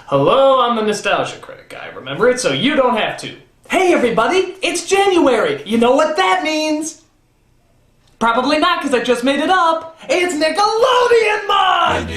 Hello, I'm the Nostalgia Critic guy. Remember it so you don't have to. Hey everybody, it's January! You know what that means? Probably not, because I just made it up. It's Nickelodeon Month!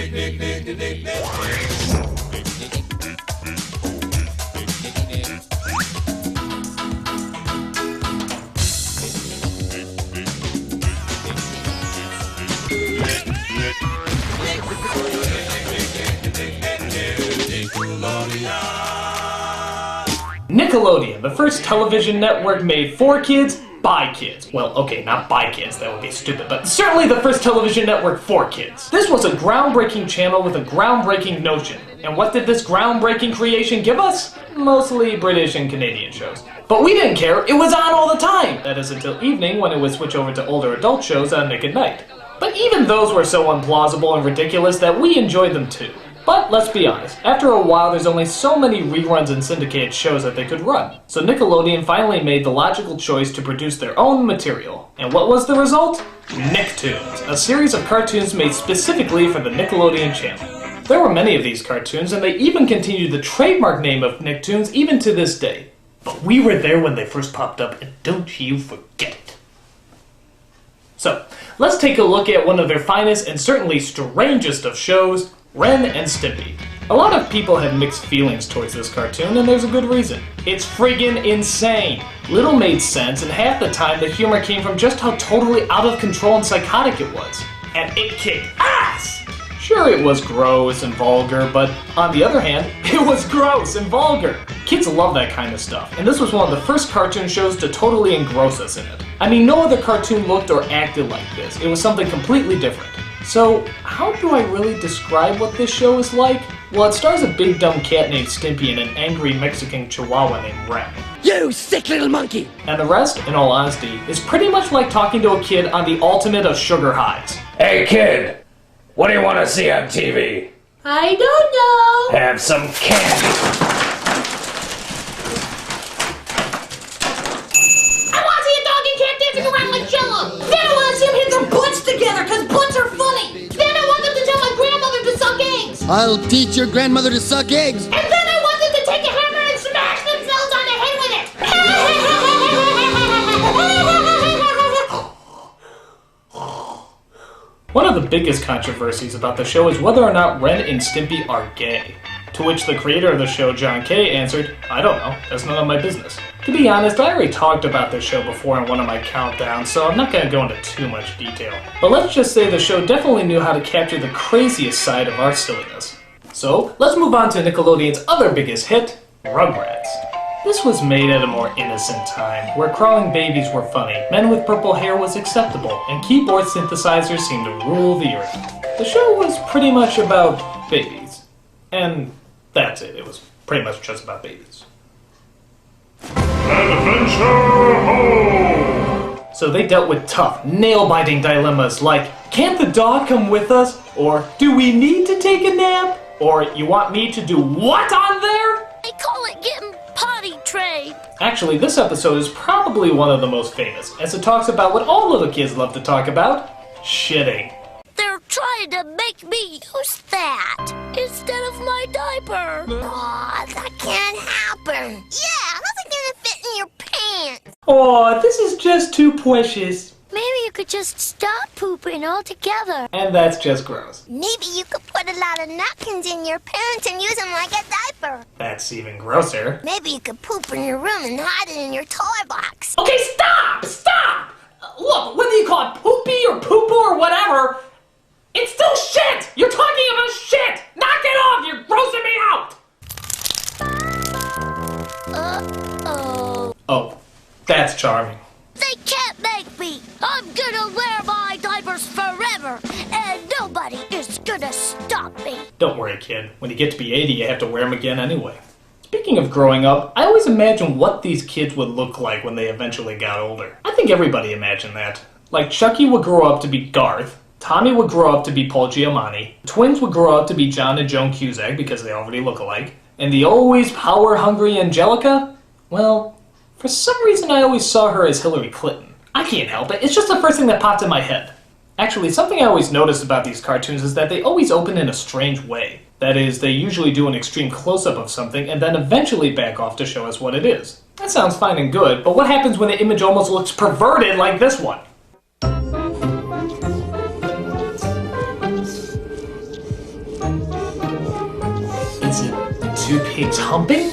Nickelodeon, the first television network made for kids, by kids. Well, okay, not by kids, that would be stupid, but certainly the first television network for kids. This was a groundbreaking channel with a groundbreaking notion. And what did this groundbreaking creation give us? Mostly British and Canadian shows. But we didn't care, it was on all the time! That is until evening when it would switch over to older adult shows on Nick at Night. But even those were so implausible and ridiculous that we enjoyed them too. But let's be honest, after a while there's only so many reruns and syndicated shows that they could run. So Nickelodeon finally made the logical choice to produce their own material. And what was the result? Nicktoons, a series of cartoons made specifically for the Nickelodeon channel. There were many of these cartoons, and they even continued the trademark name of Nicktoons even to this day. But we were there when they first popped up, and don't you forget it. So, let's take a look at one of their finest and certainly strangest of shows, Ren and Stimpy. A lot of people had mixed feelings towards this cartoon, and there's a good reason. It's friggin' insane! Little made sense, and half the time the humor came from just how totally out of control and psychotic it was. And it kicked ass! Sure, it was gross and vulgar, but on the other hand, it was gross and vulgar! Kids love that kind of stuff, and this was one of the first cartoon shows to totally engross us in it. I mean, no other cartoon looked or acted like this. It was something completely different. So, how do I really describe what this show is like? Well, it stars a big dumb cat named Stimpy and an angry Mexican chihuahua named Ren. You sick little monkey! And the rest, in all honesty, is pretty much like talking to a kid on the ultimate of sugar highs. Hey kid, what do you want to see on TV? I don't know. Have some candy. I want to see a dog and cat dancing around like Jello. Then I want to see them hit their butts together, because butts are funny. Then I want them to tell my grandmother to suck eggs. I'll teach your grandmother to suck eggs. And then I want them to take a hammer and smash themselves on the head with it. One of the biggest controversies about the show is whether or not Ren and Stimpy are gay. To which the creator of the show, John Kay, answered, I don't know, that's none of my business. To be honest, I already talked about this show before in one of my countdowns, so I'm not going to go into too much detail. But let's just say the show definitely knew how to capture the craziest side of our silliness. So, let's move on to Nickelodeon's other biggest hit, Rugrats. This was made at a more innocent time, where crawling babies were funny, men with purple hair was acceptable, and keyboard synthesizers seemed to rule the earth. The show was pretty much about babies. And that's it. It was pretty much just about babies. Adventure Home! So they dealt with tough, nail-biting dilemmas like, can't the dog come with us? Or, do we need to take a nap? Or, you want me to do what on there? They call it getting potty trained. Actually, this episode is probably one of the most famous, as it talks about what all little kids love to talk about, shitting. They're trying to make me use that instead of my diaper. Aw, that can't happen. Yeah, how's it gonna fit in your pants? Aw, this is just too precious. Maybe you could just stop pooping altogether. And that's just gross. Maybe you could put a lot of napkins in your pants and use them like a diaper. That's even grosser. Maybe you could poop in your room and hide it in your toy box. Okay, stop! Stop! Look, whether you call it poopy or poo-poo or whatever, it's still shit! You're talking about shit! Knock it off! You're grossing me out! Uh-oh. Oh, that's charming. They can't make me. I'm gonna wear my diapers forever, and nobody is gonna stop me. Don't worry, kid. When you get to be 80, you have to wear them again anyway. Speaking of growing up, I always imagine what these kids would look like when they eventually got older. I think everybody imagined that. Like, Chucky would grow up to be Garth, Tommy would grow up to be Paul Giamatti, twins would grow up to be John and Joan Cusack because they already look alike, and the always power-hungry Angelica, well, for some reason I always saw her as Hillary Clinton. I can't help it, it's just the first thing that popped in my head. Actually, something I always noticed about these cartoons is that they always open in a strange way. That is, they usually do an extreme close-up of something and then eventually back off to show us what it is. That sounds fine and good, but what happens when the image almost looks perverted like this one? Is it two pigs humping?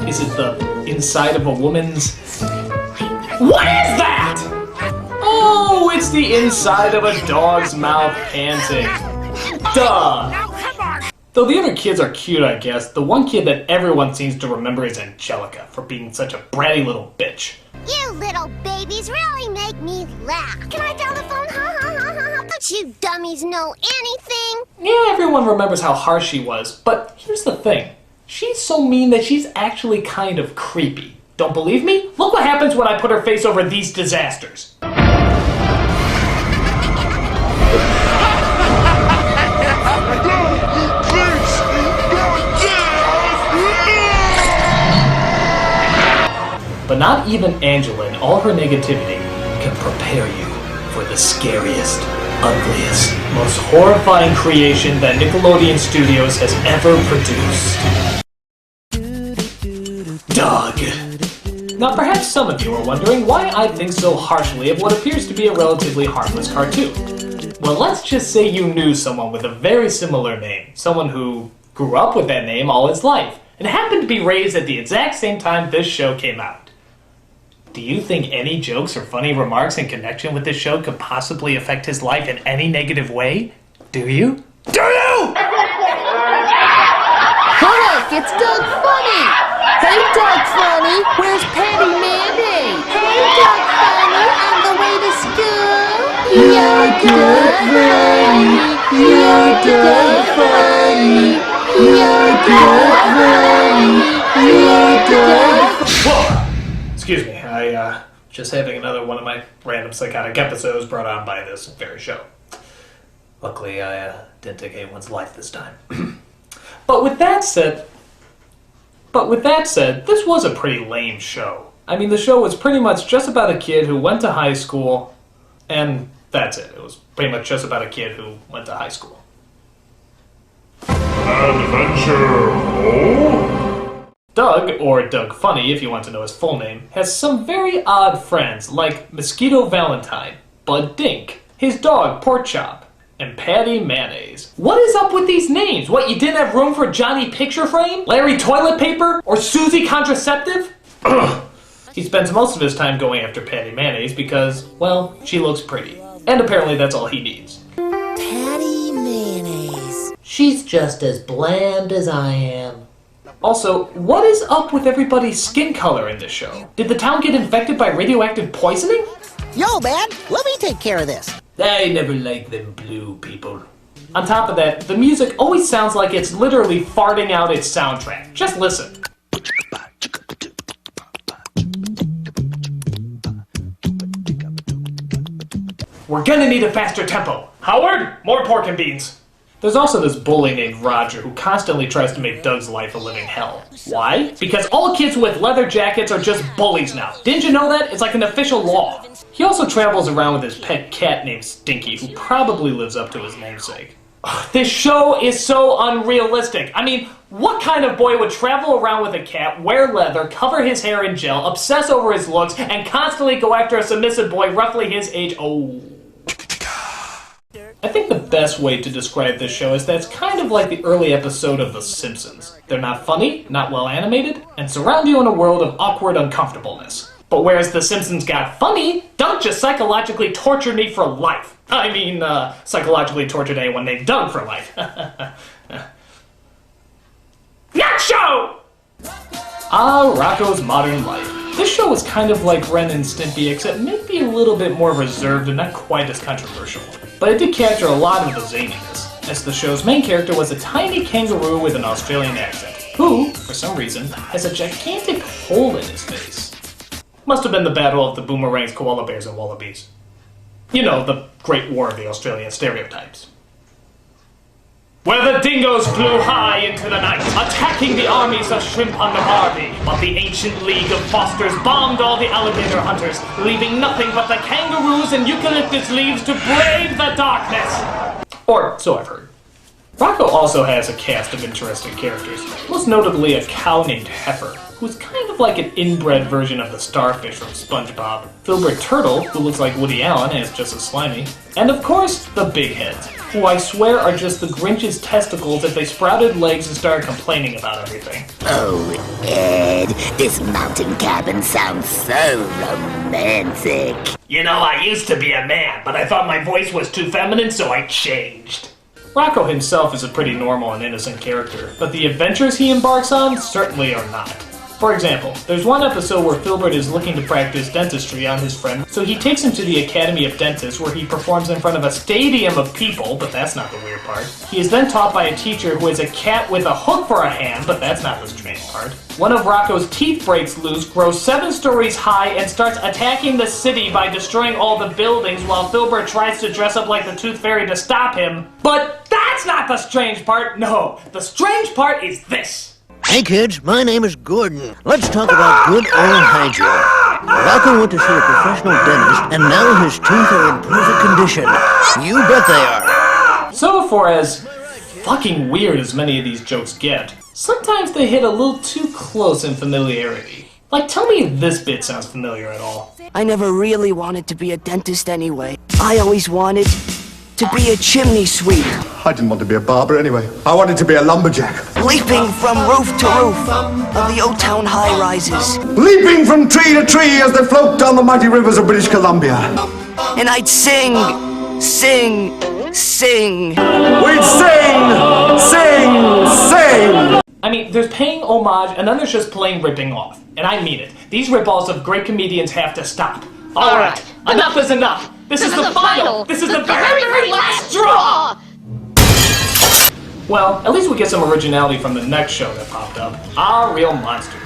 Is it the inside of a woman's... What is that? Oh, it's the inside of a dog's mouth panting. Duh! Though the other kids are cute, I guess, the one kid that everyone seems to remember is Angelica for being such a bratty little bitch. You little babies really make me laugh. Can I dial the phone? Ha ha ha ha ha. Don't you dummies know anything? Yeah, everyone remembers how harsh she was, but here's the thing. She's so mean that she's actually kind of creepy. Don't believe me? Look what happens when I put her face over these disasters. But not even Angela and all her negativity can prepare you for the scariest, ugliest, most horrifying creation that Nickelodeon Studios has ever produced. Doug. Now perhaps some of you are wondering why I think so harshly of what appears to be a relatively harmless cartoon. Well, let's just say you knew someone with a very similar name, someone who grew up with that name all his life, and happened to be raised at the exact same time this show came out. Do you think any jokes or funny remarks in connection with this show could possibly affect his life in any negative way? Do you? Do you? Look, it's Doug Funny! Hey, Doug Funny, where's Patty Mandy? Hey, Doug Funny, on the way to school? You're Doug Funny! You're Doug Funny! You're Doug Funny! You're Doug Funny! Whoa! Excuse me, just having another one of my random psychotic episodes brought on by this very show. Luckily, I didn't take anyone's life this time. But with that said, this was a pretty lame show. I mean, the show was pretty much just about a kid who went to high school, and that's it. It was pretty much just about a kid who went to high school. Adventure, oh? Doug, or Doug Funny if you want to know his full name, has some very odd friends like Mosquito Valentine, Bud Dink, his dog Porkchop, and Patty Mayonnaise. What is up with these names? What, you didn't have room for Johnny Picture Frame? Larry Toilet Paper? Or Susie Contraceptive? He spends most of his time going after Patty Mayonnaise because, well, she looks pretty. And apparently that's all he needs. Patty Mayonnaise. She's just as bland as I am. Also, what is up with everybody's skin color in this show? Did the town get infected by radioactive poisoning? Yo, man, let me take care of this. I never liked them blue people. On top of that, the music always sounds like it's literally farting out its soundtrack. Just listen. We're gonna need a faster tempo. Howard, more pork and beans. There's also this bully named Roger who constantly tries to make Doug's life a living hell. Why? Because all kids with leather jackets are just bullies now. Didn't you know that? It's like an official law. He also travels around with his pet cat named Stinky, who probably lives up to his namesake. This show is so unrealistic. I mean, what kind of boy would travel around with a cat, wear leather, cover his hair in gel, obsess over his looks, and constantly go after a submissive boy roughly his age? Oh. I think the best way to describe this show is that it's kind of like the early episode of The Simpsons. They're not funny, not well animated, and surround you in a world of awkward uncomfortableness. But whereas The Simpsons got funny, Doug just psychologically tortured me for life. I mean, psychologically tortured anyone named Doug for life. Nacho! Ah, Rocco's Modern Life. This show was kind of like Ren and Stimpy, except maybe a little bit more reserved and not quite as controversial. But it did capture a lot of the zaniness, as the show's main character was a tiny kangaroo with an Australian accent, who, for some reason, has a gigantic hole in his face. Must have been the battle of the boomerangs, koala bears, and wallabies. You know, the Great War of the Australian stereotypes. Where the dingoes flew high into the night, attacking the armies of shrimp on the Barbie, but the ancient League of Fosters bombed all the alligator hunters, leaving nothing but the kangaroos and eucalyptus leaves to brave the darkness. Or so I've heard. Rocko also has a cast of interesting characters, most notably a cow named Heifer, who's kind of like an inbred version of the starfish from SpongeBob, Filbert Turtle, who looks like Woody Allen and is just as slimy, and of course, the Big Heads, who I swear are just the Grinch's testicles if they sprouted legs and started complaining about everything. Oh, Ed, this mountain cabin sounds so romantic. You know, I used to be a man, but I thought my voice was too feminine, so I changed. Rocko himself is a pretty normal and innocent character, but the adventures he embarks on certainly are not. For example, there's one episode where Filbert is looking to practice dentistry on his friend, so he takes him to the Academy of Dentists where he performs in front of a stadium of people, but that's not the weird part. He is then taught by a teacher who is a cat with a hook for a hand, but that's not the strange part. One of Rocko's teeth breaks loose, grows 7 stories high, and starts attacking the city by destroying all the buildings while Filbert tries to dress up like the Tooth Fairy to stop him. But that's not the strange part, no. The strange part is this. Hey kids, my name is Gordon. Let's talk about good oral hygiene. Rocko went to see a professional dentist, and now his teeth are in perfect condition. You bet they are. So for as fucking weird as many of these jokes get, sometimes they hit a little too close in familiarity. Like, tell me if this bit sounds familiar at all. I never really wanted to be a dentist anyway. I always wanted to be a chimney sweep. I didn't want to be a barber anyway. I wanted to be a lumberjack. Leaping from roof to roof of the old town high-rises. Leaping from tree to tree as they float down the mighty rivers of British Columbia. And I'd sing. We'd sing. I mean, there's paying homage, and then there's just plain ripping off. And I mean it. These rip-offs of great comedians have to stop. Alright, enough is enough. This is the final. This is the very last straw. Well, at least we get some originality from the next show that popped up, Our Real Monsters.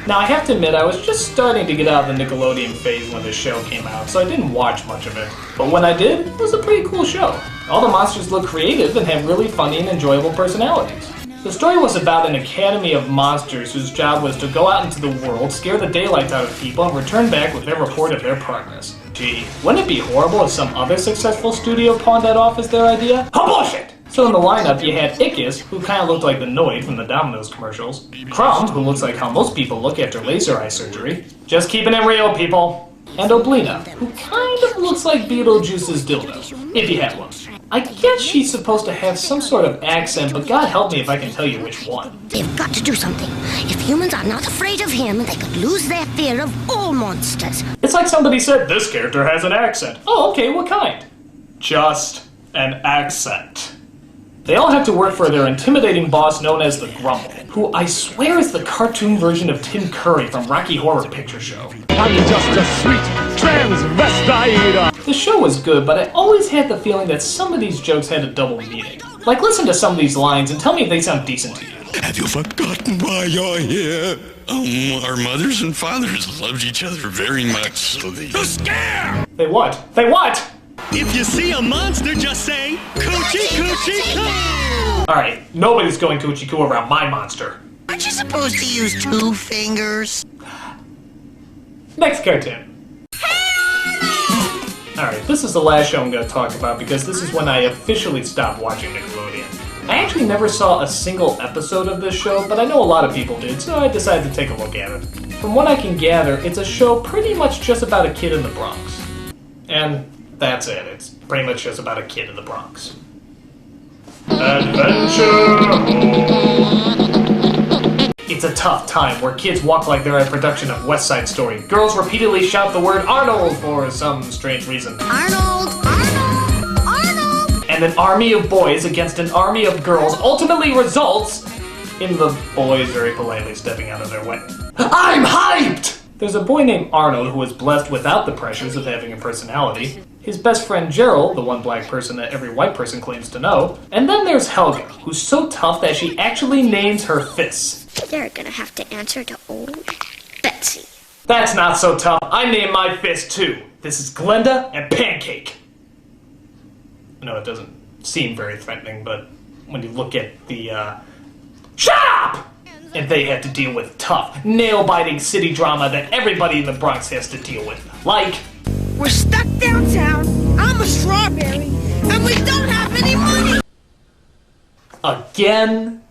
Now, I have to admit, I was just starting to get out of the Nickelodeon phase when this show came out, so I didn't watch much of it. But when I did, it was a pretty cool show. All the monsters look creative and have really funny and enjoyable personalities. The story was about an academy of monsters whose job was to go out into the world, scare the daylights out of people, and return back with their report of their progress. Gee, wouldn't it be horrible if some other successful studio pawned that off as their idea? Oh, bullshit! So in the lineup, you had Ickis, who kind of looked like the Noid from the Domino's commercials. Crumb, who looks like how most people look after laser eye surgery. Just keeping it real, people. And Oblina, who kind of looks like Beetlejuice's dildo, if you had one. I guess she's supposed to have some sort of accent, but God help me if I can tell you which one. They've got to do something. If humans are not afraid of him, they could lose their fear of all monsters. It's like somebody said, this character has an accent. Oh, okay, what kind? Just an accent. They all have to work for their intimidating boss known as the Grumble, who I swear is the cartoon version of Tim Curry from Rocky Horror Picture Show. I'm just a sweet transvestite. The show was good, but I always had the feeling that some of these jokes had a double meaning. Like, listen to some of these lines and tell me if they sound decent to you. Have you forgotten why you're here? Our mothers and fathers loved each other very much, so they... To scare! They what? They what? If you see a monster, just say, coochie coochie coo! Alright, nobody's going coochie coo around my monster. Aren't you supposed to use 2 fingers? Next cartoon. Alright, this is the last show I'm going to talk about because this is when I officially stopped watching Nickelodeon. I actually never saw a single episode of this show, but I know a lot of people did, so I decided to take a look at it. From what I can gather, it's a show pretty much just about a kid in the Bronx. And that's it. It's pretty much just about a kid in the Bronx. Adventure! It's a tough time where kids walk like they're a production of West Side Story. Girls repeatedly shout the word Arnold for some strange reason. Arnold! Arnold! Arnold! And an army of boys against an army of girls ultimately results in the boys very politely stepping out of their way. I'm hyped! There's a boy named Arnold who is blessed without the pressures of having a personality. His best friend Gerald, the one black person that every white person claims to know. And then there's Helga, who's so tough that she actually names her fists. They're gonna have to answer to old Betsy. That's not so tough. I named my fist too. This is Glenda and Pancake. I know it doesn't seem very threatening, but when you look at the, Shut up! And they have to deal with tough, nail-biting city drama that everybody in the Bronx has to deal with. Like... We're stuck downtown. I'm a strawberry. And we don't have any money! Again?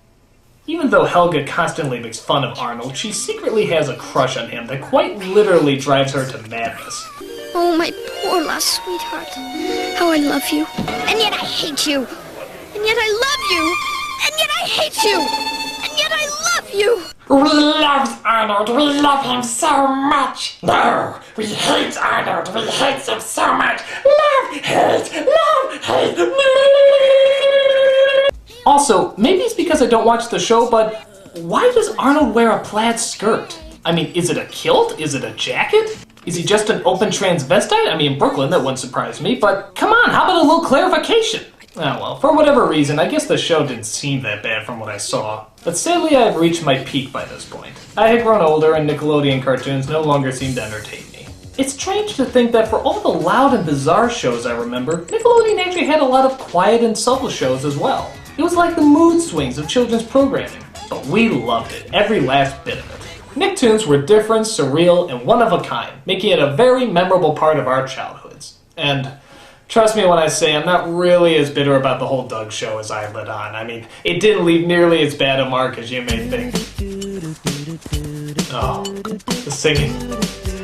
Even though Helga constantly makes fun of Arnold, she secretly has a crush on him that quite literally drives her to madness. Oh, my poor lost sweetheart. How I love you. And yet I hate you. And yet I love you. And yet I hate you. And yet I love you. We love Arnold. We love him so much. No, we hate Arnold. We hate him so much. Love, hate, love, hate. Also, maybe it's because I don't watch the show, but why does Arnold wear a plaid skirt? I mean, is it a kilt? Is it a jacket? Is he just an open transvestite? I mean, Brooklyn, that wouldn't surprise me, but come on, how about a little clarification? Oh well, for whatever reason, I guess the show didn't seem that bad from what I saw. But sadly, I've reached my peak by this point. I had grown older and Nickelodeon cartoons no longer seemed to entertain me. It's strange to think that for all the loud and bizarre shows I remember, Nickelodeon actually had a lot of quiet and subtle shows as well. It was like the mood swings of children's programming. But we loved it, every last bit of it. Nicktoons were different, surreal, and one of a kind, making it a very memorable part of our childhoods. And trust me when I say I'm not really as bitter about the whole Doug show as I let on. I mean, it didn't leave nearly as bad a mark as you may think. Oh, the singing.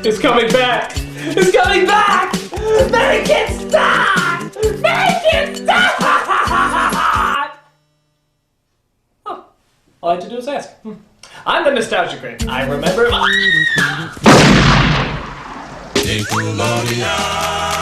It's coming back! It's coming back! Make it stop! Make it stop! Oh, all I had to do is ask. I'm the Nostalgia Critic. I remember... Nickelodeon.